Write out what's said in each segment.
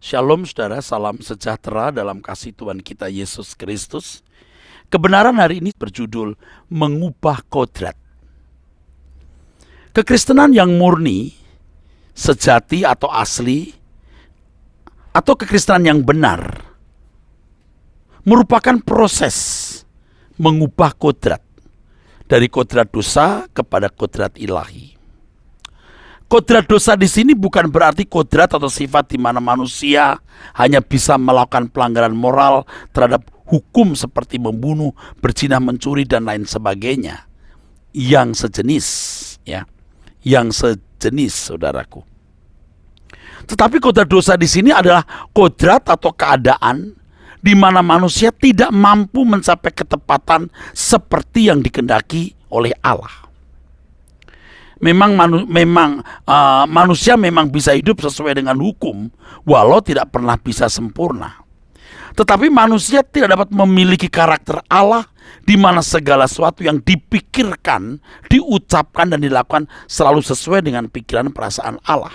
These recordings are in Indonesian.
Shalom saudara, salam sejahtera dalam kasih Tuhan kita Yesus Kristus. Kebenaran hari ini berjudul Mengubah Kodrat. Kekristenan yang murni, sejati atau asli, atau kekristenan yang benar, merupakan proses mengubah kodrat. Dari kodrat dosa kepada kodrat ilahi. Kodrat dosa di sini bukan berarti kodrat atau sifat di mana manusia hanya bisa melakukan pelanggaran moral terhadap hukum seperti membunuh, berzina, mencuri dan lain sebagainya. Yang sejenis, ya. Yang sejenis, saudaraku. Tetapi kodrat dosa di sini adalah kodrat atau keadaan di mana manusia tidak mampu mencapai ketepatan seperti yang dikehendaki oleh Allah. Manusia memang bisa hidup sesuai dengan hukum, walau tidak pernah bisa sempurna. Tetapi manusia tidak dapat memiliki karakter Allah, di mana segala sesuatu yang dipikirkan, diucapkan dan dilakukan selalu sesuai dengan pikiran perasaan Allah.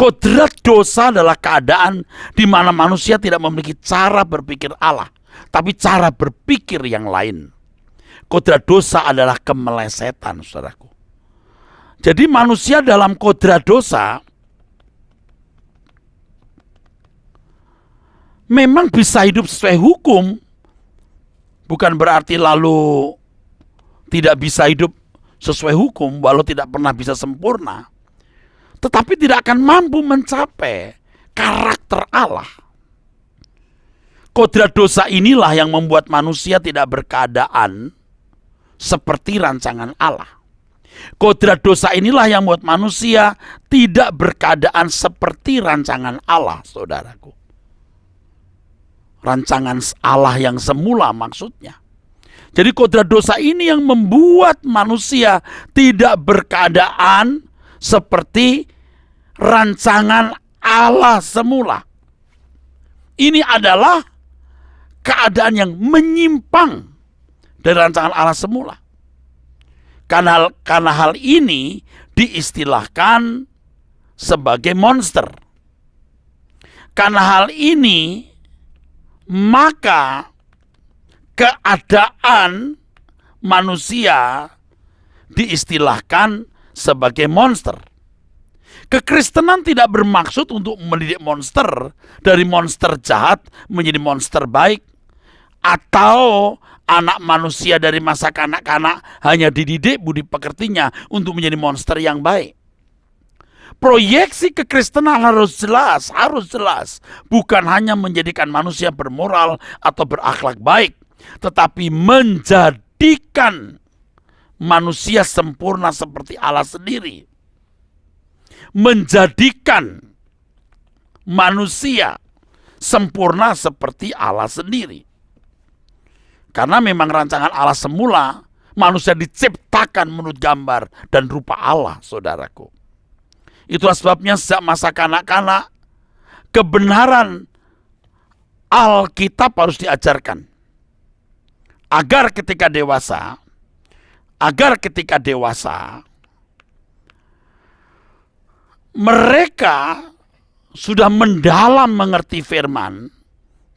Kodrat dosa adalah keadaan di mana manusia tidak memiliki cara berpikir Allah, tapi cara berpikir yang lain. Kodrat dosa adalah kemelesetan, saudaraku. Jadi manusia dalam kodrat dosa memang bisa hidup sesuai hukum, bukan berarti lalu tidak bisa hidup sesuai hukum walau tidak pernah bisa sempurna, tetapi tidak akan mampu mencapai karakter Allah. Kodrat dosa inilah yang membuat manusia tidak berkeadaan seperti rancangan Allah. Kodrat dosa inilah yang membuat manusia tidak berkeadaan seperti rancangan Allah, saudaraku. Rancangan Allah yang semula maksudnya. Jadi kodrat dosa ini yang membuat manusia tidak berkeadaan seperti rancangan Allah semula. Ini adalah keadaan yang menyimpang dari rancangan Allah semula. Karena hal ini diistilahkan sebagai monster. Karena hal ini, maka keadaan manusia diistilahkan sebagai monster. Kekristenan tidak bermaksud untuk mendidik monster dari monster jahat menjadi monster baik, atau anak manusia dari masa kanak-kanak hanya dididik budi pekertinya untuk menjadi monster yang baik. Proyeksi kekristenan harus jelas, bukan hanya menjadikan manusia bermoral atau berakhlak baik, tetapi menjadikan manusia sempurna seperti Allah sendiri. Menjadikan manusia sempurna seperti Allah sendiri. Karena memang rancangan Allah semula, manusia diciptakan menurut gambar dan rupa Allah, saudaraku. Itulah sebabnya sejak masa kanak-kanak, kebenaran Alkitab harus diajarkan. Agar ketika dewasa, mereka sudah mendalam mengerti firman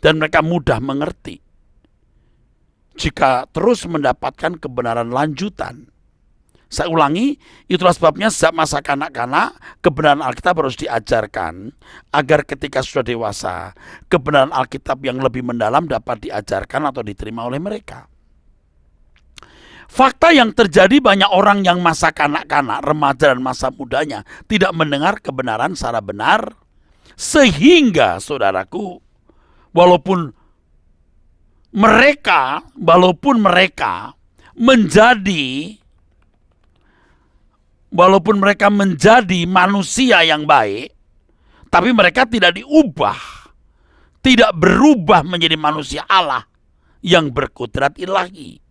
dan mereka mudah mengerti. Jika terus mendapatkan kebenaran lanjutan. Saya ulangi, itulah sebabnya sejak masa kanak-kanak, kebenaran Alkitab harus diajarkan, agar ketika sudah dewasa, kebenaran Alkitab yang lebih mendalam dapat diajarkan atau diterima oleh mereka. Fakta yang terjadi, banyak orang yang masa kanak-kanak, remaja dan masa mudanya tidak mendengar kebenaran secara benar, sehingga saudaraku, walaupun mereka menjadi manusia yang baik, tapi mereka tidak diubah, tidak berubah menjadi manusia Allah yang berkodrat ilahi.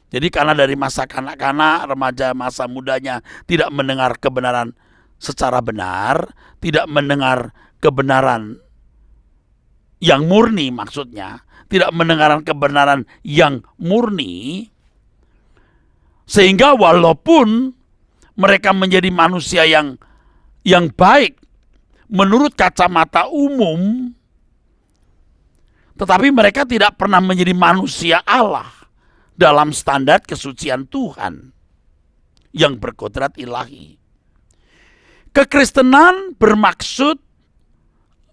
Jadi karena dari masa kanak-kanak, remaja, masa mudanya tidak mendengar kebenaran secara benar, tidak mendengar kebenaran yang murni maksudnya, tidak mendengarkan kebenaran yang murni, sehingga walaupun mereka menjadi manusia yang baik, menurut kacamata umum, tetapi mereka tidak pernah menjadi manusia Allah dalam standar kesucian Tuhan yang berkodrat ilahi. Kekristenan bermaksud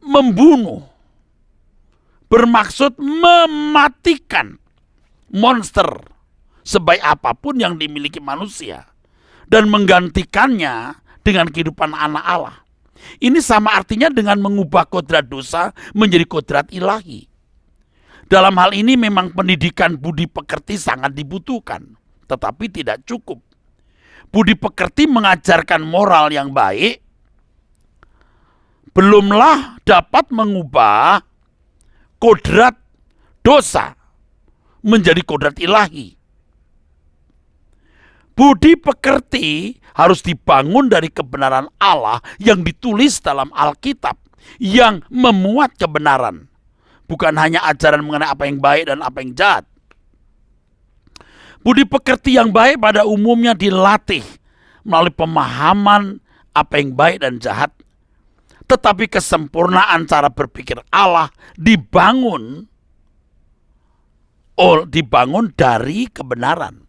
membunuh, bermaksud mematikan monster sebaik apapun yang dimiliki manusia dan menggantikannya dengan kehidupan anak Allah. Ini sama artinya dengan mengubah kodrat dosa menjadi kodrat ilahi. Dalam hal ini memang pendidikan budi pekerti sangat dibutuhkan, tetapi tidak cukup. Budi pekerti mengajarkan moral yang baik belumlah dapat mengubah kodrat dosa menjadi kodrat ilahi. Budi pekerti harus dibangun dari kebenaran Allah yang ditulis dalam Alkitab, yang memuat kebenaran, bukan hanya ajaran mengenai apa yang baik dan apa yang jahat. Budi pekerti yang baik pada umumnya dilatih melalui pemahaman apa yang baik dan jahat. Tetapi kesempurnaan cara berpikir Allah dibangun dari kebenaran.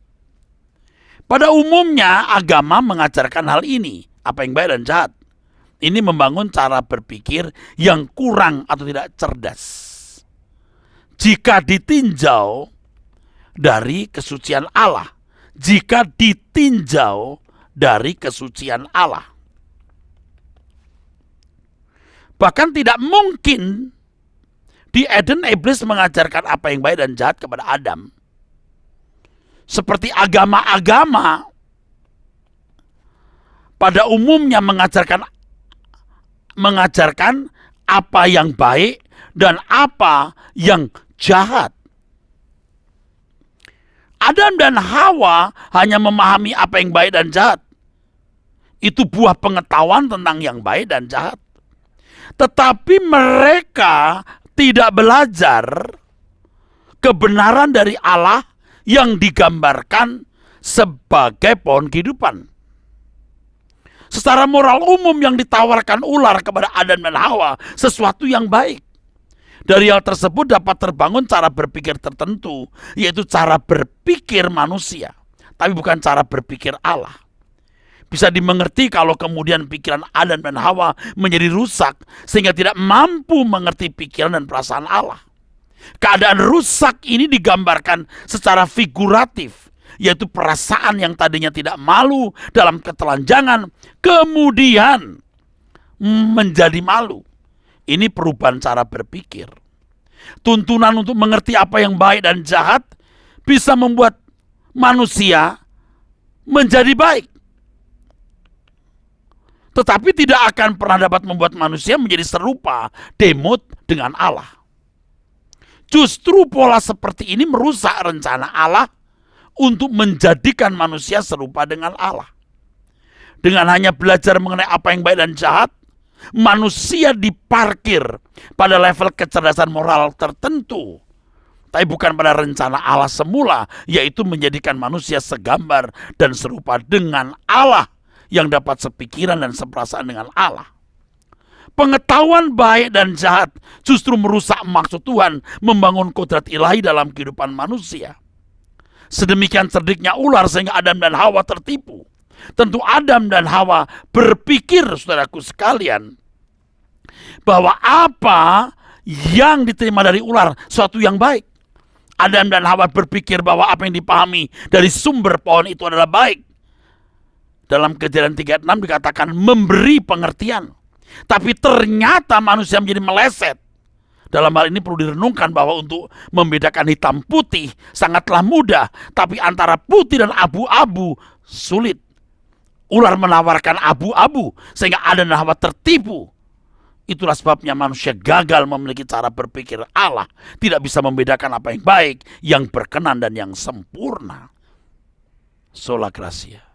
Pada umumnya agama mengajarkan hal ini, apa yang baik dan jahat. Ini membangun cara berpikir yang kurang atau tidak cerdas jika ditinjau dari kesucian Allah. Jika ditinjau dari kesucian Allah. Bahkan tidak mungkin di Eden iblis mengajarkan apa yang baik dan jahat kepada Adam. Seperti agama-agama pada umumnya mengajarkan apa yang baik dan apa yang jahat. Adam dan Hawa hanya memahami apa yang baik dan jahat. Itu buah pengetahuan tentang yang baik dan jahat. Tetapi mereka tidak belajar kebenaran dari Allah yang digambarkan sebagai pohon kehidupan. Secara moral umum yang ditawarkan ular kepada Adam dan Hawa sesuatu yang baik. Dari hal tersebut dapat terbangun cara berpikir tertentu, yaitu cara berpikir manusia, tapi bukan cara berpikir Allah. Bisa dimengerti kalau kemudian pikiran Adam dan Hawa menjadi rusak, sehingga tidak mampu mengerti pikiran dan perasaan Allah. Keadaan rusak ini digambarkan secara figuratif, yaitu perasaan yang tadinya tidak malu dalam ketelanjangan, kemudian menjadi malu. Ini perubahan cara berpikir. Tuntunan untuk mengerti apa yang baik dan jahat bisa membuat manusia menjadi baik. Tetapi tidak akan pernah dapat membuat manusia menjadi serupa, demot dengan Allah. Justru pola seperti ini merusak rencana Allah untuk menjadikan manusia serupa dengan Allah. Dengan hanya belajar mengenai apa yang baik dan jahat, manusia diparkir pada level kecerdasan moral tertentu, tapi bukan pada rencana Allah semula, yaitu menjadikan manusia segambar dan serupa dengan Allah, yang dapat sepikiran dan seperasaan dengan Allah. Pengetahuan baik dan jahat justru merusak maksud Tuhan membangun kodrat ilahi dalam kehidupan manusia. Sedemikian cerdiknya ular sehingga Adam dan Hawa tertipu. Tentu Adam dan Hawa berpikir, saudaraku sekalian, bahwa apa yang diterima dari ular suatu yang baik. Adam dan Hawa berpikir bahwa apa yang dipahami dari sumber pohon itu adalah baik. Dalam Kejadian 3:6 dikatakan memberi pengertian. Tapi ternyata manusia menjadi meleset. Dalam hal ini perlu direnungkan bahwa untuk membedakan hitam putih sangatlah mudah, tapi antara putih dan abu-abu sulit. Ular menawarkan abu-abu sehingga Adam dan Hawa tertipu. Itulah sebabnya manusia gagal memiliki cara berpikir Allah, tidak bisa membedakan apa yang baik, yang berkenan dan yang sempurna. Sola Gracia.